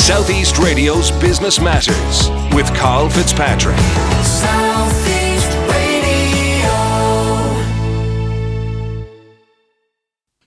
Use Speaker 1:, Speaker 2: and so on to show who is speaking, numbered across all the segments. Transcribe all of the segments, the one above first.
Speaker 1: Southeast Radio's Business Matters with Karl Fitzpatrick.
Speaker 2: Southeast Radio.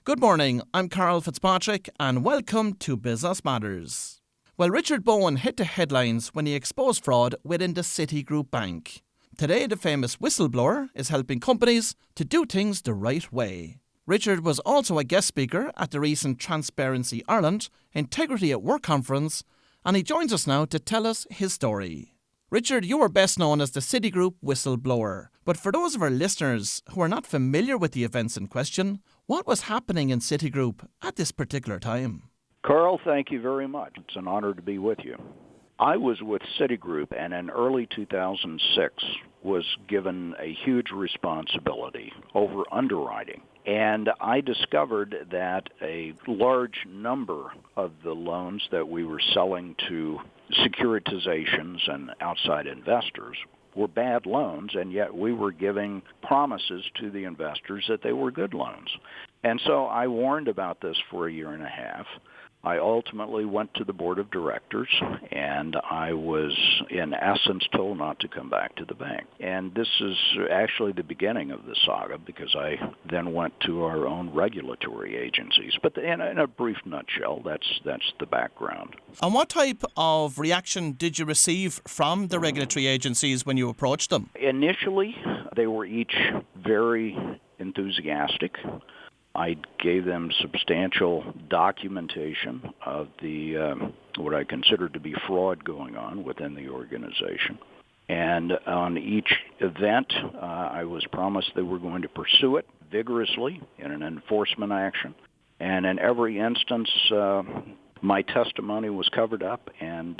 Speaker 3: Good morning, I'm Karl Fitzpatrick and welcome to Business Matters. Well, Richard Bowen hit the headlines when he exposed fraud within the Citigroup bank. Today, the famous whistleblower is helping companies to do things the right way. Richard was also a guest speaker at the recent Transparency Ireland Integrity at Work conference, and he joins us now to tell us his story. Richard, you are best known as the Citigroup whistleblower, but for those of our listeners who are not familiar with the events in question, what was happening in Citigroup at this particular time?
Speaker 4: Karl, thank you very much. It's an honor to be with you. I was with Citigroup and in early 2006 was given a huge responsibility over underwriting. And I discovered that a large number of the loans that we were selling to securitizations and outside investors were bad loans, and yet we were giving promises to the investors that they were good loans. And so I warned about this for a year and a half. I ultimately went to the board of directors, and I was, in essence, told not to come back to the bank. And this is actually the beginning of the saga, because I then went to our own regulatory agencies. But in a brief nutshell, that's the background.
Speaker 3: And what type of reaction did you receive from the regulatory agencies when you approached them?
Speaker 4: Initially, they were each very enthusiastic. I gave them substantial documentation of the what I considered to be fraud going on within the organization. And on each event, I was promised they were going to pursue it vigorously in an enforcement action. And in every instance, my testimony was covered up. And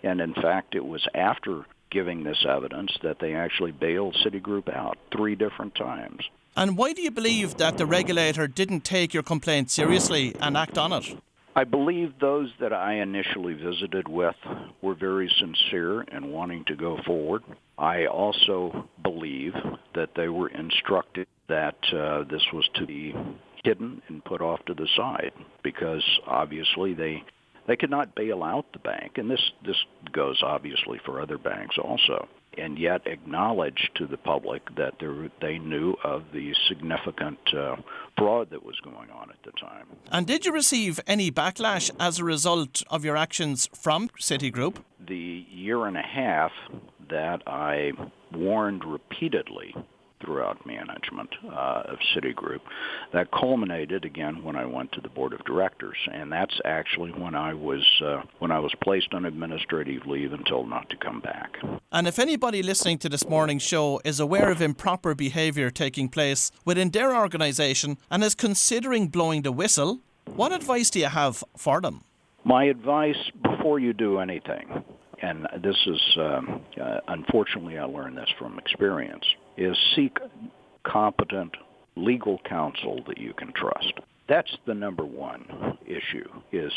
Speaker 4: in fact, it was after giving this evidence that they actually bailed Citigroup out 3 different times.
Speaker 3: And why do you believe that the regulator didn't take your complaint seriously and act on it?
Speaker 4: I believe those that I initially visited with were very sincere in wanting to go forward. I also believe that they were instructed that this was to be hidden and put off to the side, because obviously they could not bail out the bank, and this goes obviously for other banks also, and yet acknowledge to the public that they knew of the significant fraud that was going on at the time.
Speaker 3: And did you receive any backlash as a result of your actions from Citigroup?
Speaker 4: The year and a half that I warned repeatedly throughout management of Citigroup, that culminated again when I went to the board of directors, and that's actually when I was placed on administrative leave and told not to come back.
Speaker 3: And if anybody listening to this morning's show is aware of improper behaviour taking place within their organisation and is considering blowing the whistle, what advice do you have for them?
Speaker 4: My advice before you do anything, and this is, unfortunately I learned this from experience, is seek competent legal counsel that you can trust. That's the number one issue, is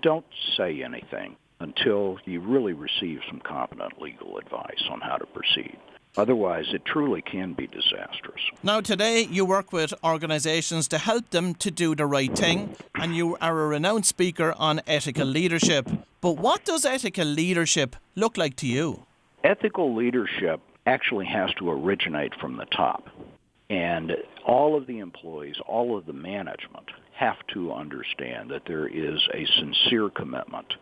Speaker 4: don't say anything until you really receive some competent legal advice on how to proceed. Otherwise, it truly can be disastrous.
Speaker 3: Now, today you work with organisations to help them to do the right thing, and you are a renowned speaker on ethical leadership. But what does ethical leadership look like to you?
Speaker 4: Ethical leadership actually has to originate from the top. And all of the employees, all of the management have to understand that there is a sincere commitment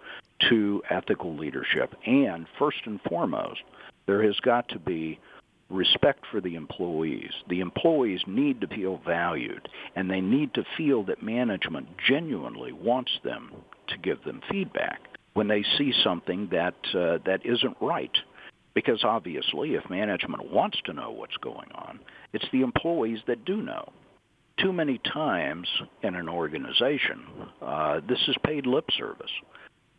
Speaker 4: to ethical leadership. And first and foremost, there has got to be respect for the employees. The employees need to feel valued, and they need to feel that management genuinely wants them to give them feedback when they see something that isn't right. Because obviously, if management wants to know what's going on, it's the employees that do know. Too many times in an organization, this is paid lip service.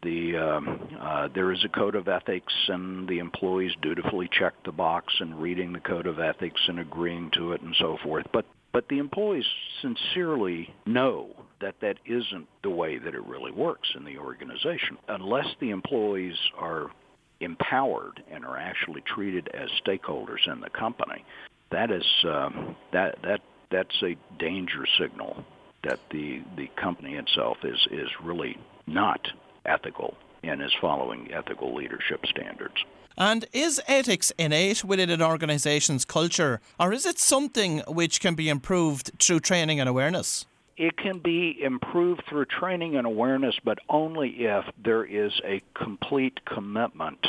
Speaker 4: There is a code of ethics, and the employees dutifully check the box and reading the code of ethics and agreeing to it and so forth. But the employees sincerely know that that isn't the way that it really works in the organization. Unless the employees are empowered and are actually treated as stakeholders in the company, that's a danger signal that the company itself is really not ethical and is following ethical leadership standards.
Speaker 3: And is ethics innate within an organisation's culture, or is it something which can be improved through training and awareness?
Speaker 4: It can be improved through training and awareness, but only if there is a complete commitment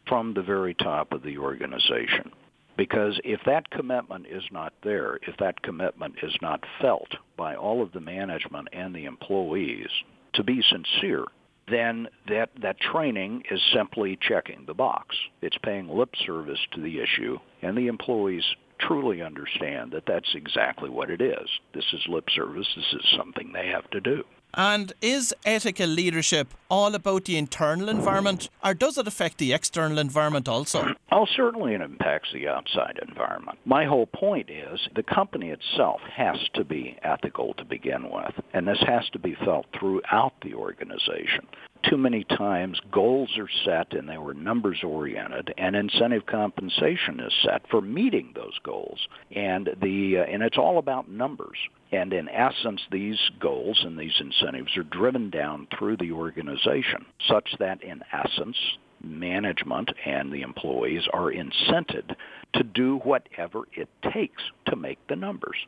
Speaker 4: from the very top of the organization. Because if that commitment is not there, if that commitment is not felt by all of the management and the employees to be sincere, then that training is simply checking the box. It's paying lip service to the issue, and the employees truly understand that that's exactly what it is. This is lip service. This is something they have to do.
Speaker 3: And is ethical leadership all about the internal environment, or does it affect the external environment also?
Speaker 4: Oh, certainly it impacts the outside environment. My whole point is the company itself has to be ethical to begin with, and this has to be felt throughout the organization. Too many times goals are set and they were numbers oriented, and incentive compensation is set for meeting those goals. And it's all about numbers. And in essence, these goals and these incentives are driven down through the organization such that in essence, management and the employees are incented to do whatever it takes to make the numbers.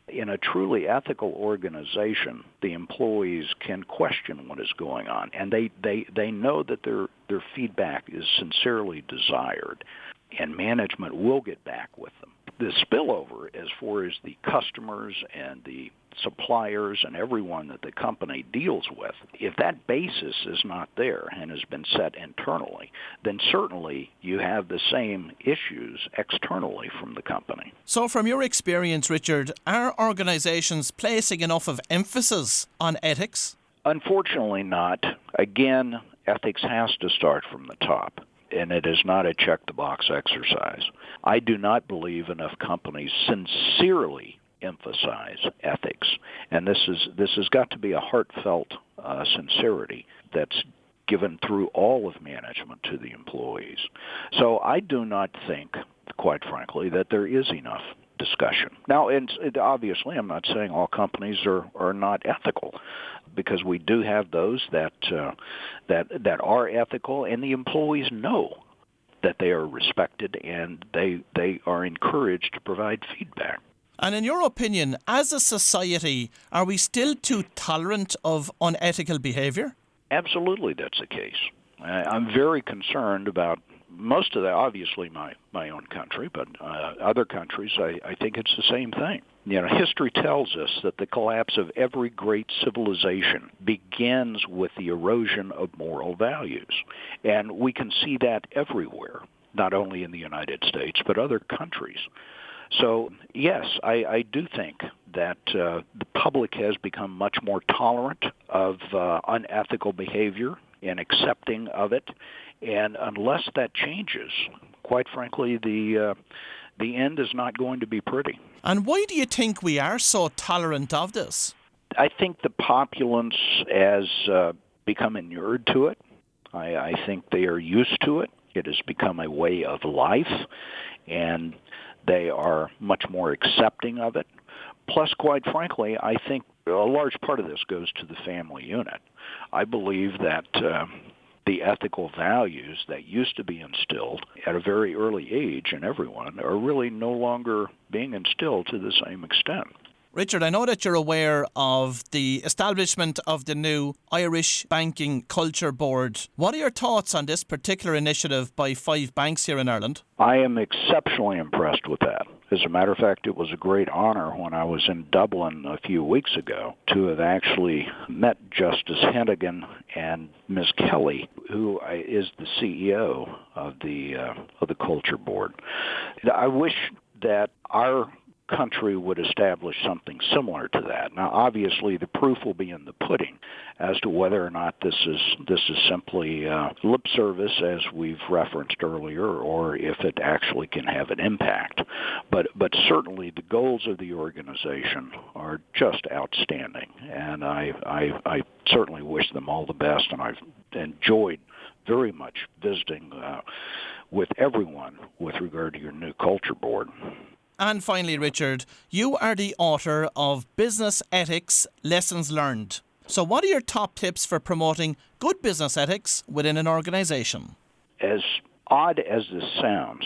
Speaker 4: In a truly ethical organization, the employees can question what is going on, and they know that their feedback is sincerely desired, and management will get back with them. The spillover as far as the customers and the suppliers and everyone that the company deals with, if that basis is not there and has been set internally, then certainly you have the same issues externally from the company.
Speaker 3: So from your experience, Richard, are organisations placing enough of emphasis on ethics?
Speaker 4: Unfortunately not. Again, ethics has to start from the top, and it is not a check-the-box exercise. I do not believe enough companies sincerely emphasize ethics, and this has got to be a heartfelt sincerity that's given through all of management to the employees. So I do not think, quite frankly, that there is enough discussion. Now, obviously, I'm not saying all companies are not ethical, because we do have those that are ethical, and the employees know that they are respected and they are encouraged to provide feedback.
Speaker 3: And in your opinion, as a society, are we still too tolerant of unethical behaviour?
Speaker 4: Absolutely, that's the case. I'm very concerned about most of that, obviously my own country, but other countries, I think it's the same thing. You know, history tells us that the collapse of every great civilization begins with the erosion of moral values. And we can see that everywhere, not only in the United States, but other countries. So, yes, I do think that the public has become much more tolerant of unethical behavior and accepting of it. And unless that changes, quite frankly, the end is not going to be pretty.
Speaker 3: And why do you think we are so tolerant of this?
Speaker 4: I think the populace has become inured to it. I think they are used to it. It has become a way of life, and they are much more accepting of it. Plus, quite frankly, I think a large part of this goes to the family unit. I believe that the ethical values that used to be instilled at a very early age in everyone are really no longer being instilled to the same extent.
Speaker 3: Richard, I know that you're aware of the establishment of the new Irish Banking Culture Board. What are your thoughts on this particular initiative by 5 banks here in Ireland?
Speaker 4: I am exceptionally impressed with that. As a matter of fact, it was a great honor when I was in Dublin a few weeks ago to have actually met Justice Hennigan and Ms. Kelly, who is the CEO of the Culture Board. I wish that our country would establish something similar to that. Now, obviously, the proof will be in the pudding as to whether or not this is simply lip service, as we've referenced earlier, or if it actually can have an impact. But certainly, the goals of the organization are just outstanding, and I certainly wish them all the best. And I've enjoyed very much visiting with everyone with regard to your new culture board.
Speaker 3: And finally, Richard, you are the author of Business Ethics Lessons Learned. So what are your top tips for promoting good business ethics within an organisation?
Speaker 4: As odd as this sounds,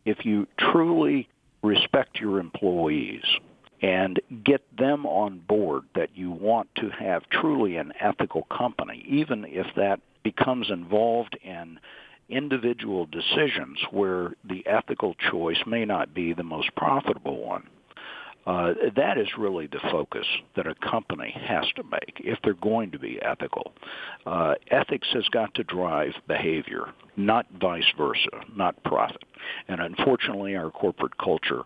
Speaker 4: if you truly respect your employees and get them on board that you want to have truly an ethical company, even if that becomes involved in individual decisions where the ethical choice may not be the most profitable one, that is really the focus that a company has to make if they're going to be ethical. Ethics has got to drive behavior, not vice versa, not profit. And unfortunately, our corporate culture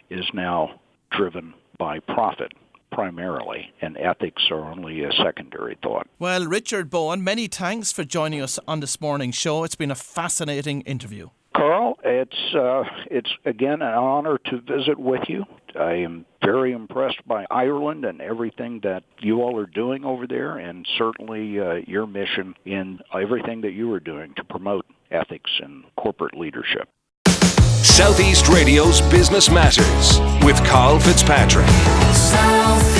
Speaker 4: is now driven by profit primarily, and ethics are only a secondary thought.
Speaker 3: Well, Richard Bowen, many thanks for joining us on this morning's show. It's been a fascinating interview.
Speaker 4: Karl, it's again an honor to visit with you. I am very impressed by Ireland and everything that you all are doing over there, and certainly your mission in everything that you are doing to promote ethics in corporate leadership.
Speaker 1: Southeast Radio's Business Matters with Karl Fitzpatrick.
Speaker 2: Southeast.